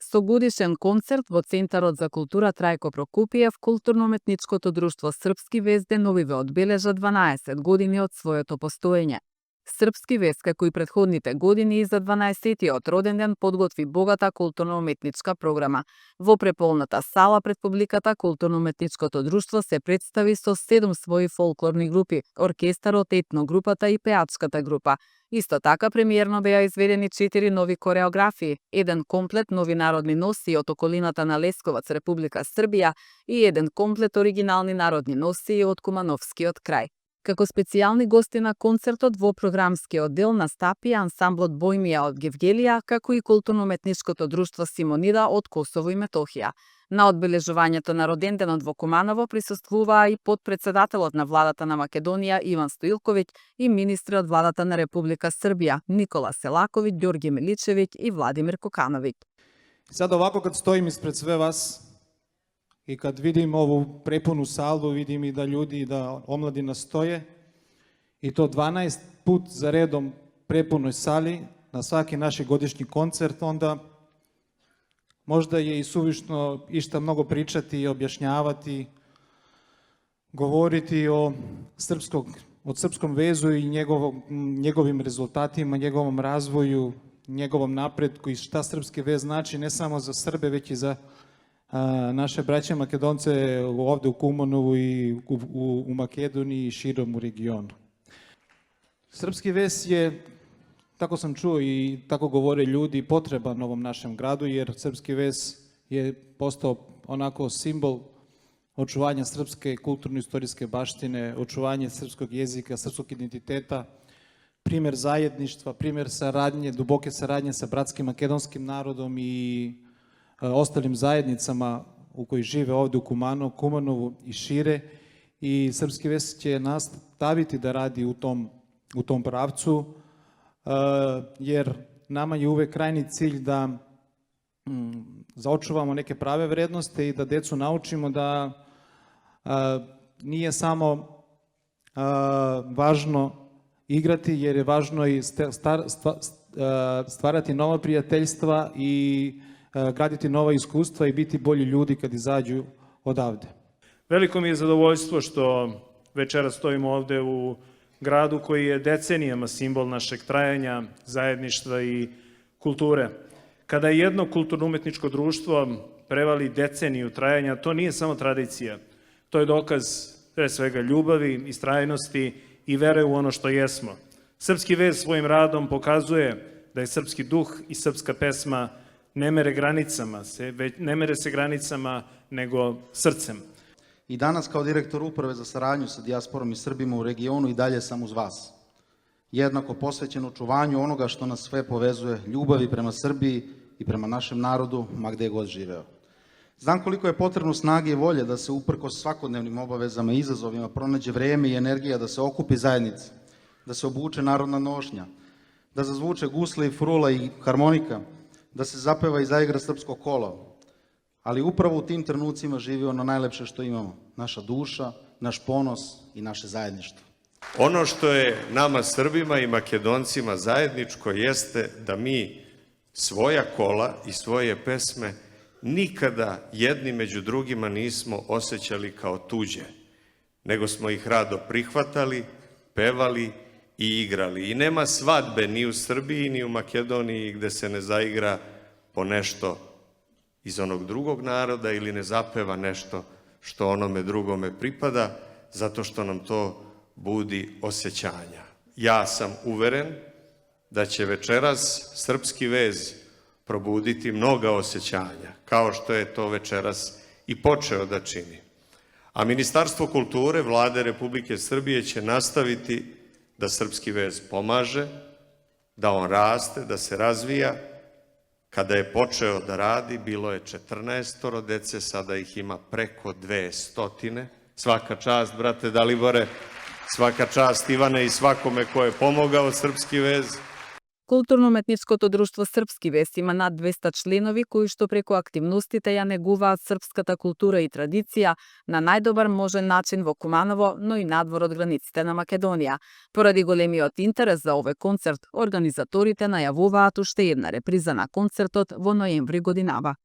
100-годишен концерт во Центарот за култура Трајко Прокопиев, културно-уметничкото друштво Српски вез деновиве одбележа 12 години од своето постоење. Српски вез, како и претходните години, и за 12-тиот роден ден подготви богата културно-уметничка програма. Во преполната сала пред публиката, културно-уметничкото друштво се представи со 7 своји фолклорни групи, оркестарот, етногрупата и пеачката група. Исто така премиерно беа изведени 4 нови кореографии, еден комплет нови народни носи од околината на Лесковац, Република Србија, и еден комплет оригинални народни носи од Кумановскиот крај. Како специјални гости на концертот во програмскиот дел настапи ансамблот Бојмија од Гевгелија, како и културно-уметничкото друштво Симонида од Косово и Метохија. На одбележувањето на роденденот во Куманово присуствуваа и потпредседателот на владата на Македонија Иван Стоилковиќ и министри од владата на Република Србија Никола Селаковиќ, Ѓорѓе Миличевиќ и Владимир Кокановиќ. Sad ovako kad stojim ispred sve vas i kad vidim ovu prepunu salu, vidim i da ljudi, da omladina stoje, i to 12 put za redom prepunoj sali na svaki naš godišnji koncert, onda možda je i suvišno išta mnogo pričati i objašnjavati, govoriti o srpskom vezu i njegovim rezultatima, njegovom razvoju, njegovom napretku i šta srpski vez znači ne samo za Srbe, već i za naše braće Makedonce ovde u Kumanovu i u Makedoniji i širom u regionu. Srpski vez je, tako sam čuo i tako govore ljudi, potreban ovom našem gradu, jer srpski vez je postao onako simbol očuvanja srpske kulturno-istorijske baštine, očuvanje srpskog jezika, srpskog identiteta, primer zajedništva, primer saradnje, duboke saradnje sa bratskim makedonskim narodom i ostalim zajednicama u koji žive ovde u Kumanovu i šire, i srpski vez će nastaviti da radi u tom pravcu, jer nama je uvek krajni cilj da zaočuvamo neke prave vrednosti i da decu naučimo da nije samo važno igrati, jer je važno i stvarati nova prijateljstva i graditi nova iskustva i biti bolji ljudi kad izađu odavde. Veliko mi je zadovoljstvo što večeras stojimo ovde u gradu koji je decenijama simbol našeg trajanja, zajedništva i kulture. Kada jedno kulturno-umetničko društvo prevali deceniju trajanja, to nije samo tradicija. To je dokaz pre svega ljubavi, istrajnosti i vere u ono što jesmo. Srpski vez svojim radom pokazuje da je srpski duh i srpska pesma ne mere se granicama, nego srcem. I danas kao direktor uprave za saradnju sa dijasporom i Srbima u regionu i dalje sam uz vas. Jednako posvećen očuvanju onoga što nas sve povezuje, ljubavi prema Srbiji i prema našem narodu, ma gde god živeo. Znam koliko je potrebno snage i volje da se uprkos svakodnevnim obavezama i izazovima pronađe vreme i energija da se okupi zajednica, da se obuče narodna nošnja, da zazvuče gusle i frula i harmonika, da se zapeva i zaigra srpsko kolo. Ali upravo u tim trenucima živi ono najlepše što imamo, naša duša, naš ponos i naše zajedništvo. Ono što je nama Srbima i Makedoncima zajedničko jeste da mi svoja kola i svoje pesme nikada jedni među drugima nismo osjećali kao tuđe, nego smo ih rado prihvatali, pevali i igrali. I nema svadbe ni u Srbiji ni u Makedoniji gde se ne zaigra po nešto iz onog drugog naroda ili ne zapeva nešto što onome drugome pripada, zato što nam to budi osjećanja. Ja sam uveren da će večeras srpski vez probuditi mnoga osjećanja, kao što je to večeras i počeo da čini. A Ministarstvo kulture Vlade Republike Srbije će nastaviti da srpski vez pomaže, da on raste, da se razvija. Kada je počeo da radi, bilo je 14 dece, sada ih ima preko 200. Svaka čast, brate Dalibore, svaka čast Ivane i svakome ko je pomogao srpski vez. Културно-уметничкото друштво Српски вест има над 200 членови кои што преку активностите ја негуваат српската култура и традиција на најдобар можен начин во Куманово, но и надвор од границите на Македонија. Поради големиот интерес за овој концерт, организаторите најавуваат уште една реприза на концертот во ноември годинава.